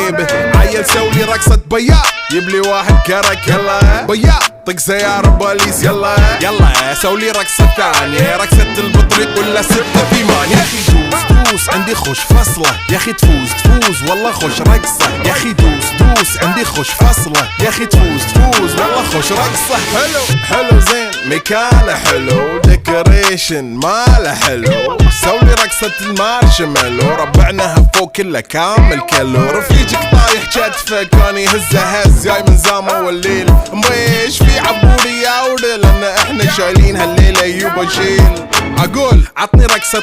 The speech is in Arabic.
جيبه. عيل سولي رقصة بياع يبلي واحد كرك يلا بياع طق سيارة بوليس يلا يلا سولي رقصة ثانية رقصة البطريق ولا ستة في مان. يا اخي دوس عندي خوش فصلة يا اخي تفوز والله خوش رقصة يا اخي دوس عندي خوش فصلة يا اخي تفوز والله خوش رقصة. حلو زين مكانه حلو ديكوريشن ماله حلو سولي رقصة المارشميلو ربعناها فوق كله كامل كيلو. رفيجك طايح كتفه كان يهزه هز جاي من زامه والليل مويش في عبوري يا ودل لان احنا شايلين هالليلة يوبا شيل. اقول عطني رقصة